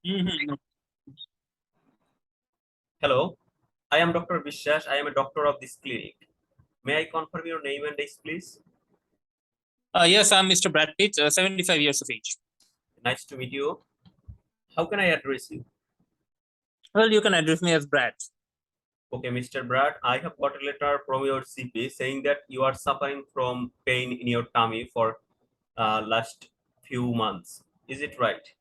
Mhm. Hello, I am Dr. Vishwas. I am a doctor of this clinic. May I confirm your name and age, please? Yes, I'm Mr. Brad Pitt, 75 years of age. Nice to meet you. How can I address you? Well, you can address me as Brad. Okay, Mr. Brad, I have got a letter from your CP saying that you are suffering from pain in your tummy for last few months. Is it right?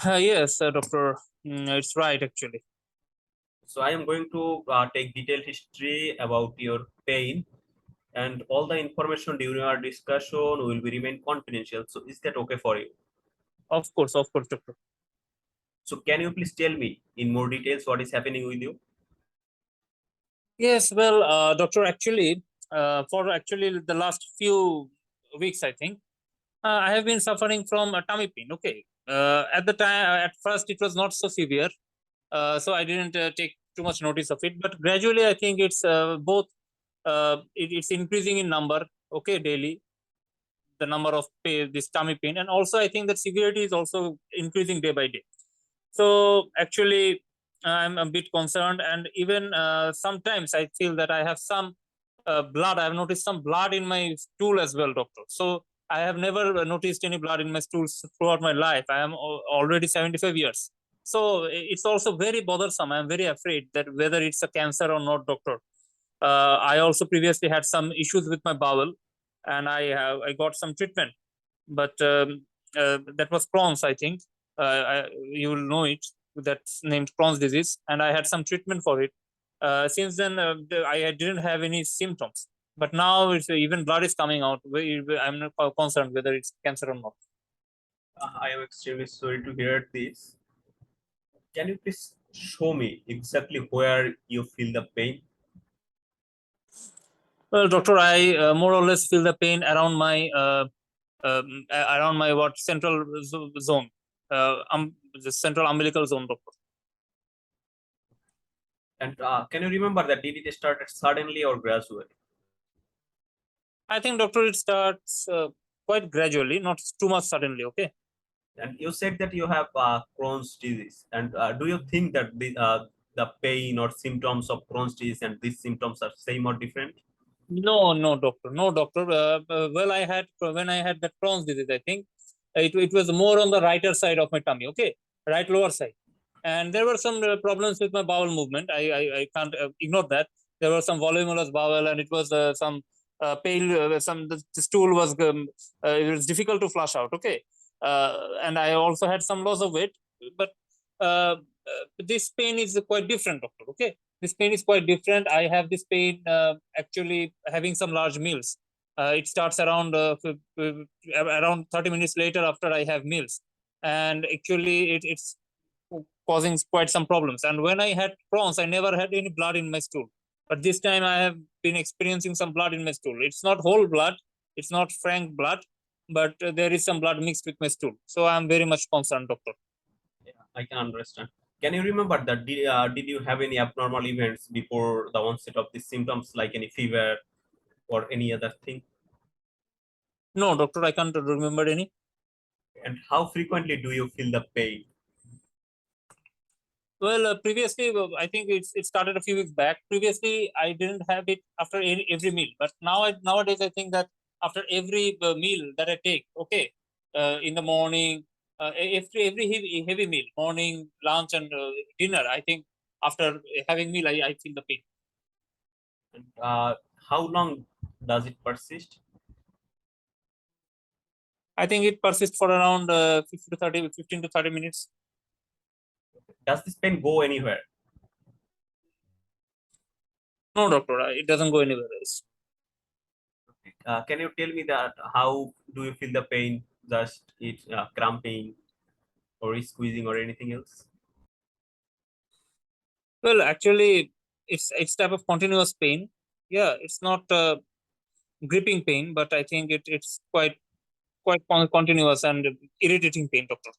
Yes, doctor. It's right, actually. So I am going to take detailed history about your pain, and all the information during our discussion will be remain confidential. So is that okay for you? Of course, doctor. So can you please tell me in more details what is happening with you? Yes, well, doctor, actually, for actually the last few weeks, I think, I have been suffering from a tummy pain. Okay. At the time, at first, it was not so severe, so I didn't take too much notice of it. But gradually, I think it's both. It's increasing in number. Okay, daily the number of this tummy pain, and also I think that severity is also increasing day by day. So actually I'm a bit concerned, and even sometimes I feel that I have some blood. I have noticed some blood in my stool as well, doctor. So I have never noticed any blood in my stools throughout my life. I am already 75 years. So it's also very bothersome. I am very afraid that whether it's a cancer or not, doctor. I also previously had some issues with my bowel, and I got some treatment, but that was Crohn's, I think. You will know it. That's named Crohn's disease, and I had some treatment for it. Since then, I didn't have any symptoms, but now it's even blood is coming out. I'm not concerned whether it's cancer or not. I am extremely sorry to hear this. Can you please show me exactly where you feel the pain? Well, doctor, I more or less feel the pain around my what central zone, the central umbilical zone, doctor. And can you remember that did it start suddenly or gradually? I think, doctor, it starts quite gradually, not too much suddenly. Okay. And you said that you have Crohn's disease. And do you think that the pain or symptoms of Crohn's disease and these symptoms are same or different? No, no, doctor, no, doctor. Well, I had when I had that Crohn's disease, I think it was more on the righter side of my tummy. Okay, right lower side, and there were some problems with my bowel movement. I can't ignore that. There was some voluminous bowel, and it was some pale. The stool was it was difficult to flush out. Okay, and I also had some loss of weight, but this pain is quite different, doctor. Okay, this pain is quite different. I have this pain actually having some large meals. It starts around 30 minutes later after I have meals, and actually it's causing quite some problems. And when I had Crohn's, I never had any blood in my stool, but this time I have been experiencing some blood in my stool. It's not whole blood, it's not frank blood, but there is some blood mixed with my stool. So I'm very much concerned, doctor. Yeah, I can understand. Can you remember that did you have any abnormal events before the onset of these symptoms, like any fever or any other thing? No, doctor, I can't remember any. And how frequently do you feel the pain? Well, previously, I think it started a few weeks back. Previously, I didn't have it after every meal, but nowadays I think that after every meal that I take, okay, in the morning, every heavy meal, morning, lunch, and dinner, I think after having meal, I feel the pain. And how long does it persist? I think it persists for around 15 to 30 minutes. Does this pain go anywhere? No, doctor, it doesn't go anywhere else. Can you tell me that how do you feel the pain? Just it cramping or squeezing or anything else? Well, actually, it's type of continuous pain. Yeah, it's not gripping pain, but I think it's quite continuous and irritating pain, doctor.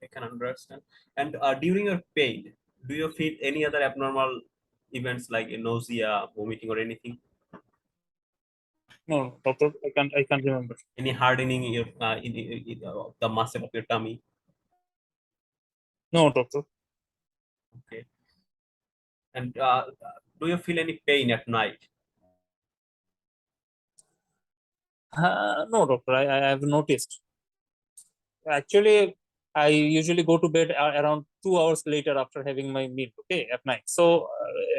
I can understand. And during your pain, do you feel any other abnormal events like nausea, vomiting, or anything? No, doctor, I can't remember. Any hardening in your the muscle of your tummy? No, doctor. Okay. And do you feel any pain at night? No, doctor. I have noticed. Actually, I usually go to bed around 2 hours later after having my meal. Okay, at night. So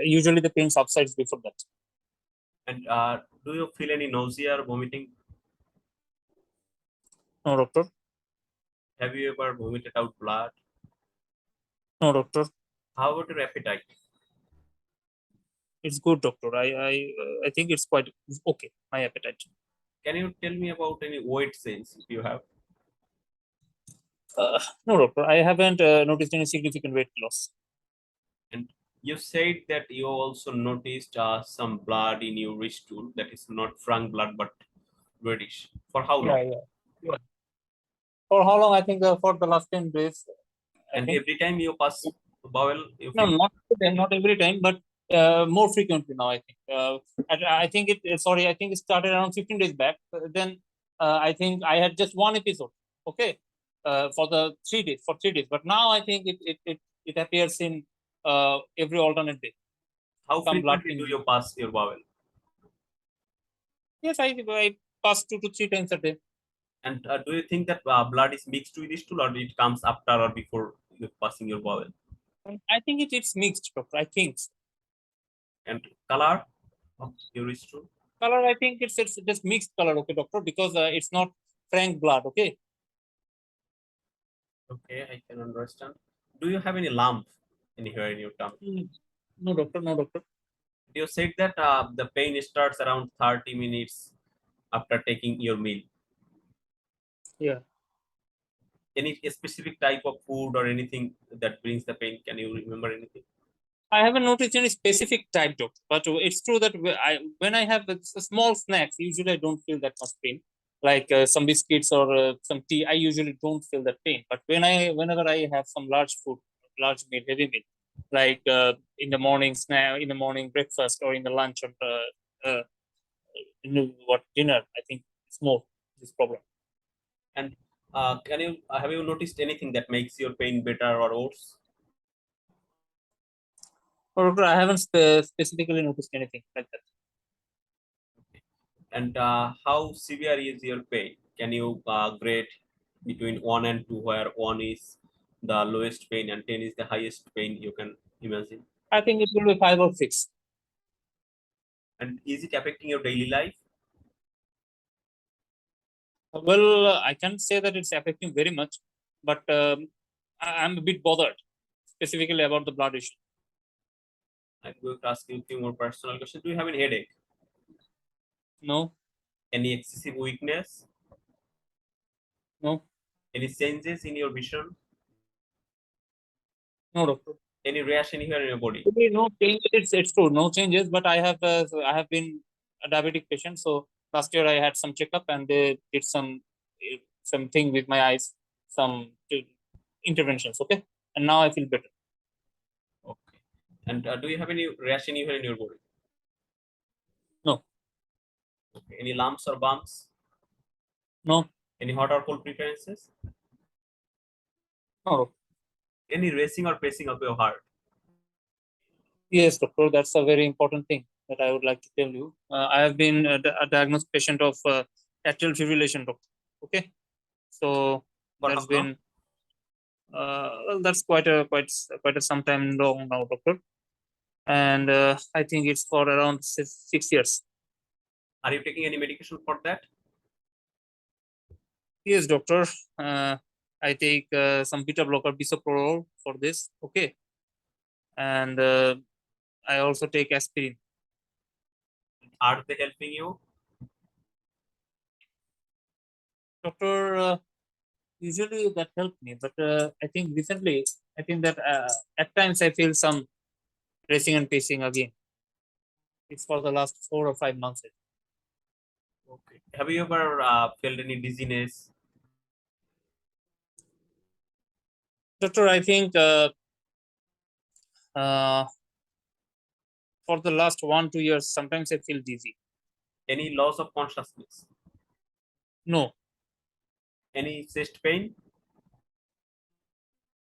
usually the pain subsides before that. And do you feel any nausea or vomiting? No, doctor. Have you ever vomited out blood? No, doctor. How about your appetite? It's good, doctor. I think it's quite it's okay. My appetite. Can you tell me about any weight change if you have? No, doctor. I haven't noticed any significant weight loss. And you said that you also noticed some blood in your wrist tool that is not frank blood but reddish. For how Yeah, long? yeah. Yeah. For how long? I think for the last 10 days. I And think every time you pass bowel, you no, feel not every time, but more frequently now. I think. I think it. Sorry, I think it started around 15 days back. Then I think I had just one episode. Okay, for the 3 days for 3 days. But now I think it appears in every alternate day. how Some blood frequently do in. you pass your bowel? Yes, I pass 2 to 3 times a day. And do you think that blood is mixed with this tool or it comes after or before you passing your bowel? And I think it's mixed, doctor. I think And color of your wrist tool? color. I think it's just mixed color. Okay, doctor, because it's not frank blood. Okay. Okay, I can understand. Do you have any lump anywhere in your tummy? Mm. No, doctor. No, doctor. You said that the pain starts around 30 minutes after taking your meal. Yeah. Any specific type of food or anything that brings the pain? Can you remember anything? I haven't noticed any specific type, doctor, but it's true that when I have small snacks, usually I don't feel that much pain. Like some biscuits or some tea, I usually don't feel that pain. But whenever I have some large food, large meal, heavy meal, like in the morning snack, in the morning breakfast, or in the lunch or in the, what dinner, I think it's more this problem. And can you have you noticed anything that makes your pain better or worse? Or doctor, I haven't specifically noticed anything like that. And how severe is your pain? Can you grade between 1 and 2, where 1 is the lowest pain and 10 is the highest pain you can imagine? I think it will be 5 or 6. And is it affecting your daily life? Well, I can't say that it's affecting very much, but I'm a bit bothered, specifically about the blood issue. I'm going to ask you a few more personal questions. Do you have any headache? No, Any excessive weakness? no, Any changes in your vision? no, doctor. Any rash anywhere in your body? Actually, no changes. It's true, no changes. But I have been a diabetic patient, so last year I had some checkup and they did something with my eyes, some interventions. Okay, and now I feel better. Okay. And do you have any rash anywhere in your body? No, Okay. Any lumps or bumps? no, Any hot or cold preferences? no. Any racing or pacing of your heart? Yes, doctor, that's a very important thing that I would like to tell you. I have been a diagnosed patient of atrial fibrillation, doctor. Okay, so For how that's long? been well, that's quite a some time long now, doctor, and I think it's for around 6 years. Are you taking any medication for that? Yes, doctor. Uh, I take some beta blocker bisoprolol for this. Okay, and I also take aspirin. Are they helping you? Doctor, usually that helped me, but I think recently, I think that at times I feel some racing and pacing again. It's for the last 4 or 5 months. Okay. Have you ever felt any dizziness? Doctor, I think uh, for the last 1 2 years, sometimes I feel dizzy. Any loss of consciousness? No. Any chest pain?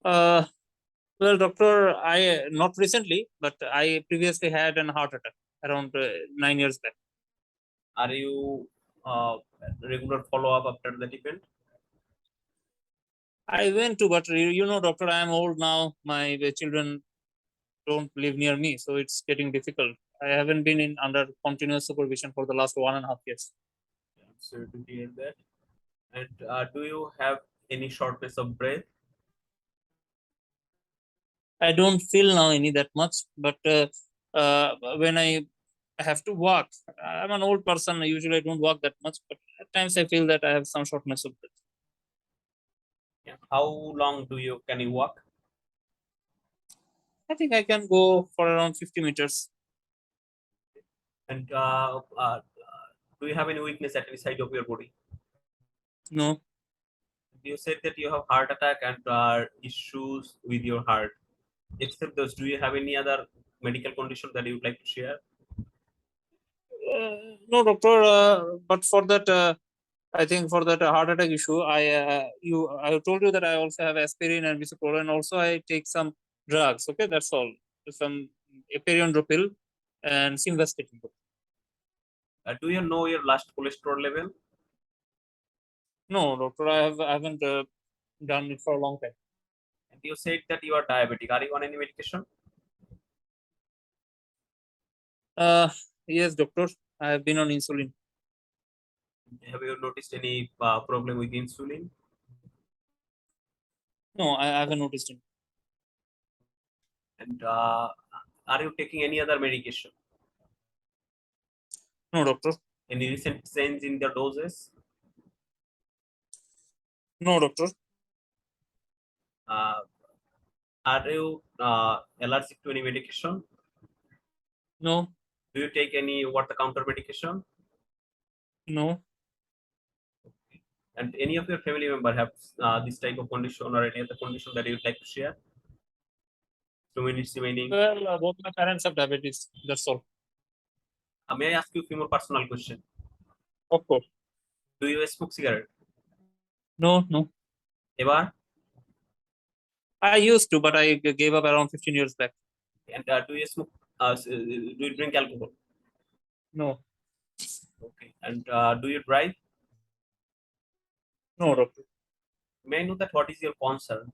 Uh, well, doctor, I not recently, but I previously had an heart attack around 9 years back. Are you regular follow up after that event? I went to, but doctor, I am old now. My children don't live near me, so it's getting difficult. I haven't been in under continuous supervision for the last 1.5 years. I'm sorry to hear that. And do you have any shortness of breath? I don't feel now any that much, but when I have to walk, I'm an old person. Usually, I don't walk that much, but at times I feel that I have some shortness of breath. Yeah. How long can you walk? I think I can go for around 50 meters. And do you have any weakness at any side of your body? No, You said that you have heart attack and issues with your heart. Except those, do you have any other medical condition that you would like to share? no, doctor. But for that, I think for that heart attack issue, I told you that I also have aspirin and bisoprolol, and also I take some drugs. Okay, that's all. Some eperiondropil and simvastatin. Do you know your last cholesterol level? No, doctor, I haven't done it for a long time. And you said that you are diabetic. Are you on any medication? Uh, yes, doctor, I have been on insulin. Have you noticed any problem with insulin? No, I haven't noticed it. And are you taking any other medication? No, doctor. Any recent change in the doses? No, doctor. Uh, are you allergic to any medication? No, Do you take any over-the-counter medication? no. And any of your family member have this type of condition or any other condition that you'd like to share? 2 minutes remaining. Well, both my parents have diabetes. That's all. May I ask you a few more personal questions? Of course. Do you smoke cigarette? No, no. Ever? I used to, but I gave up around 15 years back. And do you smoke? Do you drink alcohol? No, Okay. And do you drive? no, doctor. May I know that what is your concern?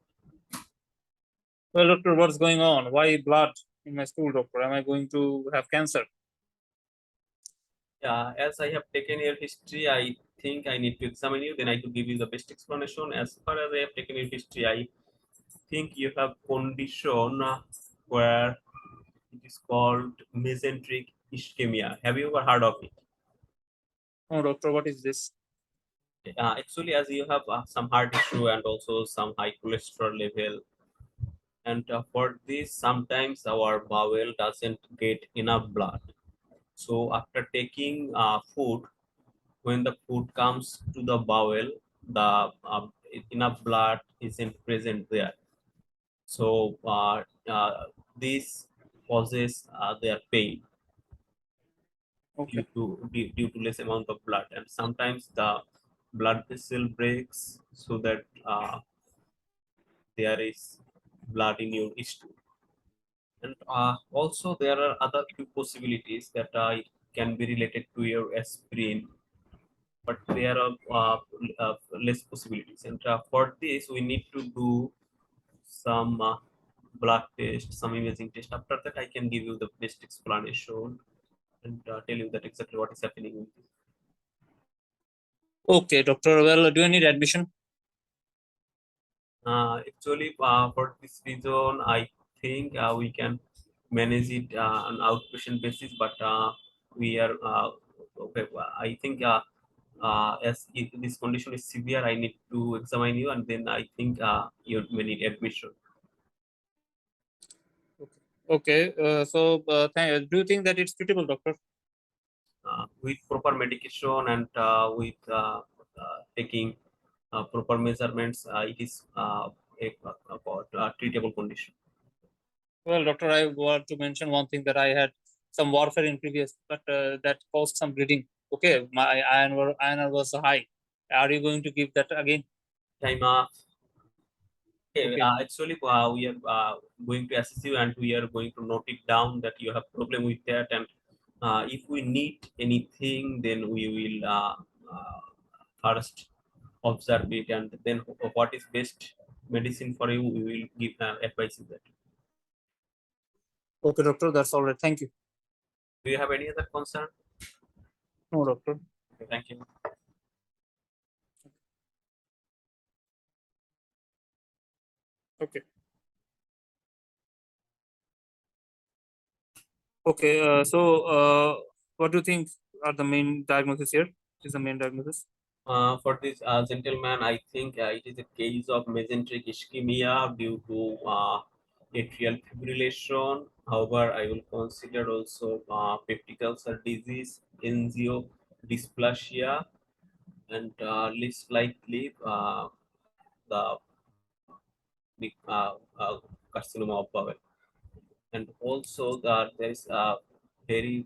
Well, doctor, what's going on? Why blood in my stool, doctor? Am I going to have cancer? As I have taken your history, I think I need to examine you. Then I could give you the best explanation. As far as I have taken your history, I think you have condition where it is called mesenteric ischemia. Have you ever heard of it? No, doctor, what is this? Actually, as you have some heart issue and also some high cholesterol level, and for this, sometimes our bowel doesn't get enough blood. So after taking food, when the food comes to the bowel, the enough blood isn't present there. So this causes their pain Okay. due to less amount of blood, and sometimes the blood vessel breaks so that there is blood in your stool. And also there are other few possibilities that it can be related to your aspirin, but there are less possibilities. And for this, we need to do some blood test, some imaging test. After that, I can give you the best explanation and tell you that exactly what is happening with this. Okay, doctor. Well, do you need admission? Actually, for this reason, I think we can manage it on outpatient basis, but we are okay. I think as if this condition is severe, I need to examine you, and then I think you may need admission. Okay. So, do you think that it's suitable, doctor? With proper medication and with taking proper measurements, it is a treatable condition. Well, doctor, I want to mention one thing that I had some warfare in previous, but that caused some bleeding. Okay, my INR was high. Are you going to give that again? Time okay, Okay. actually we are going to assess you and we are going to note it down that you have problem with that, and if we need anything then we will first observe it, and then what is best medicine for you we will give advice in that. Okay, doctor, that's all right. Thank you. Do you have any other concern? No, doctor. Okay, thank you. Okay. Okay. What do you think are the main diagnosis here? Is the main diagnosis? For this gentleman, I think it is a case of mesenteric ischemia due to atrial fibrillation. However, I will consider also peptic ulcer disease, angiodysplasia, and least likely the big carcinoma of bowel. And also, there is very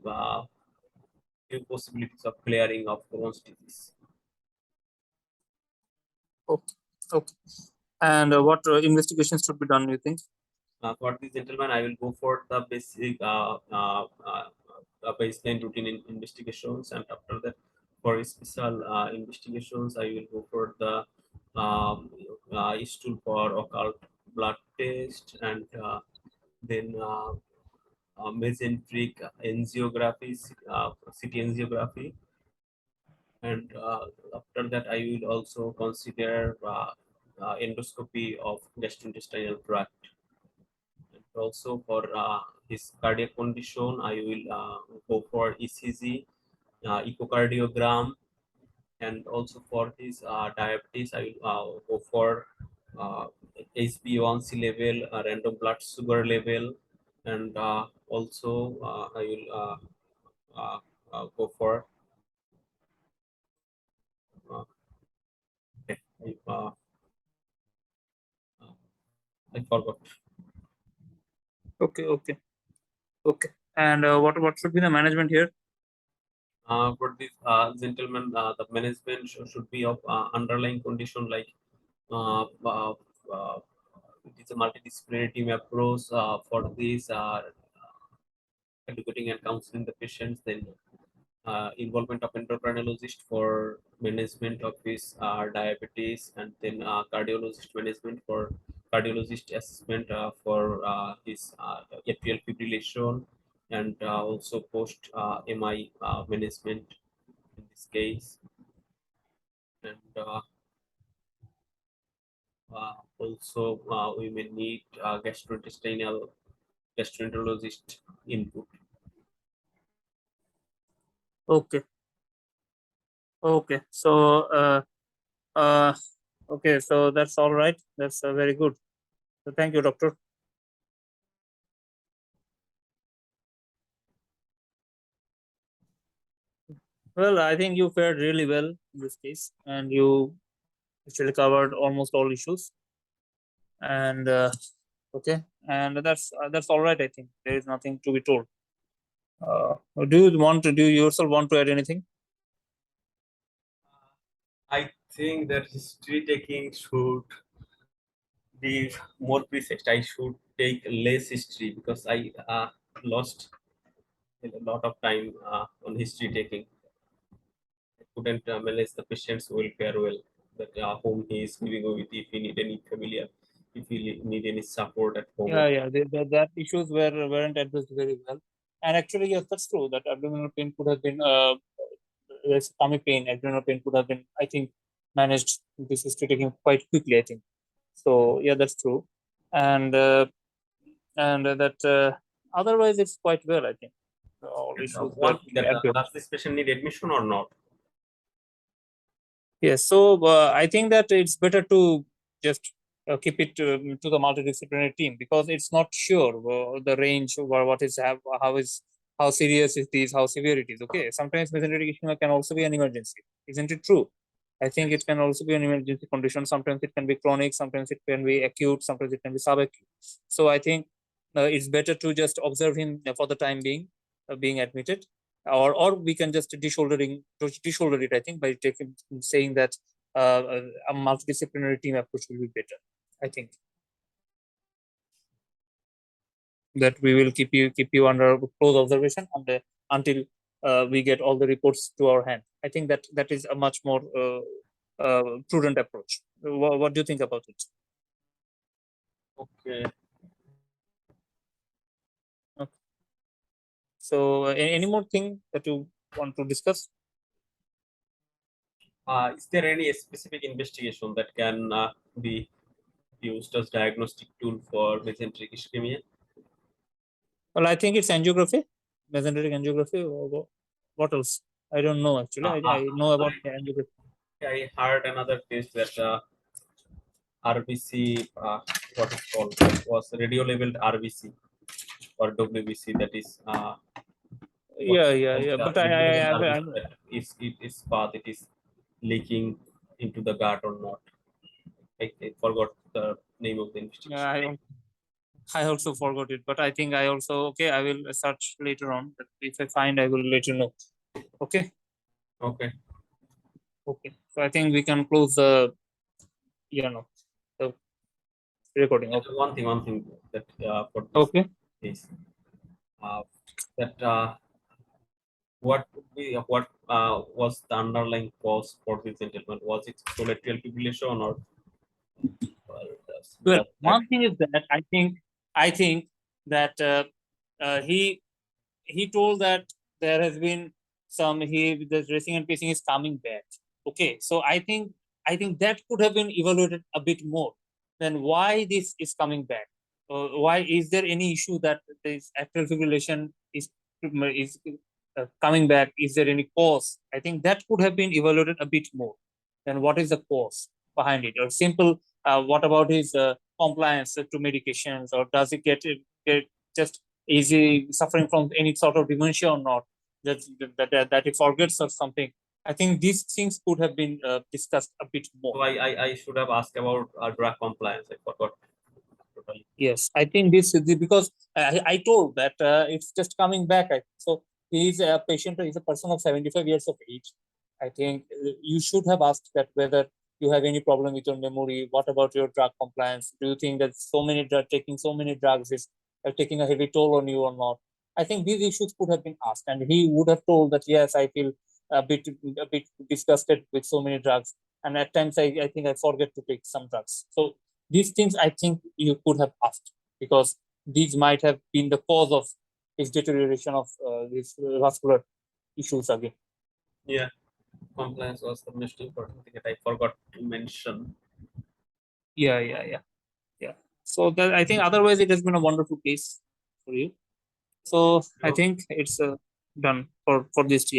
few possibilities of clearing of Crohn's disease. Okay. Okay. And what investigations should be done, you think? For this gentleman, I will go for the basic baseline routine investigations, and after that, for special investigations, I will go for the stool for occult blood test, and then mesenteric angiography, CT angiography, and after that, I will also consider endoscopy of gastrointestinal tract. And also for his cardiac condition, I will go for ECG, echocardiogram, and also for his diabetes, I will go for uh, HbA1c level, random blood sugar level, and also I will uh, go for okay, I forgot. Okay. Okay. Okay. And what should be the management here? For this gentleman, the management should be of underlying condition like uh, uh, uh, it is a multidisciplinary team approach for this educating and counseling the patients, then involvement of endocrinologist for management of his diabetes, and then cardiologist management for cardiologist assessment for his atrial fibrillation, and also post MI management in this case, and also we may need gastroenterologist input. Okay. Okay. Uh, okay. So that's all right. That's very good. So thank you, doctor. Well, I think you fared really well in this case, and you actually covered almost all issues. And okay, and that's all right. I think there is nothing to be told. Do you yourself want to add anything? I think that history taking should be more precise. I should take less history because I lost a lot of time on history taking. I couldn't manage the patient's welfare well, that whom he is living with, if he need any familiar, if he need any support at home. Yeah, yeah. That issues weren't addressed very well. And actually, yes, that's true. That abdominal pain could have been stomach pain, abdominal pain could have been, I think, managed this history taking quite quickly. I think so. Yeah, that's true. And that otherwise it's quite well. I think all issues were One thing that addressed. does this patient need admission or not? Yes, so I think that it's better to just keep it to the multidisciplinary team because it's not sure the range or what is how serious it is, how severe it is. Okay, sometimes mesenteric ischemia can also be an emergency, isn't it true? I think it can also be an emergency condition. Sometimes it can be chronic, sometimes it can be acute, sometimes it can be subacute. So I think it's better to just observe him for the time being, being admitted, or we can just deshoulder it, I think, by saying that a multidisciplinary team approach will be better. I think that we will keep you under close observation until we get all the reports to our hand. I think that is a much more prudent approach. What do you think about it? Okay. So, any more thing that you want to discuss? Is there any specific investigation that can be used as diagnostic tool for mesenteric ischemia? Well, I think it's angiography, mesenteric angiography. Or what else? I don't know actually. I know about the angiography. I heard another case that RBC, what is called, was radio labeled RBC or WBC. That is Yeah. But it is path, it is leaking into the gut or not. I forgot the name of the investigation. I also forgot it, but I think I also okay. I will search later on. But if I find, I will let you know. Okay. Okay. So I think we can close the the recording. Okay. One thing that for this Okay. is that what was the underlying cause for this gentleman? Was it collateral fibrillation or Well, one thing is that I think that he told that there has been the dressing and pacing is coming back. Okay, so I think that could have been evaluated a bit more. Then why this is coming back? Why is there any issue that this atrial fibrillation is coming back? Is there any cause? I think that could have been evaluated a bit more. Then what is the cause behind it? Or simple, what about his compliance to medications, or does it get just is he suffering from any sort of dementia or not? That he forgets or something. I think these things could have been discussed a bit more. So I should have asked about drug compliance. I forgot totally. Yes, I think this is because I told that it's just coming back. So he is a patient. He's a person of 75 years of age. I think you should have asked that whether you have any problem with your memory. What about your drug compliance? Do you think that taking so many drugs is taking a heavy toll on you or not? I think these issues could have been asked, and he would have told that yes, I feel a bit disgusted with so many drugs, and at times I think I forget to take some drugs. So these things I think you could have asked, because these might have been the cause of his deterioration of these vascular issues again. Yeah, compliance was the most important thing that I forgot to mention. Yeah. So that, I think otherwise it has been a wonderful case for you. So I think it's done for this year.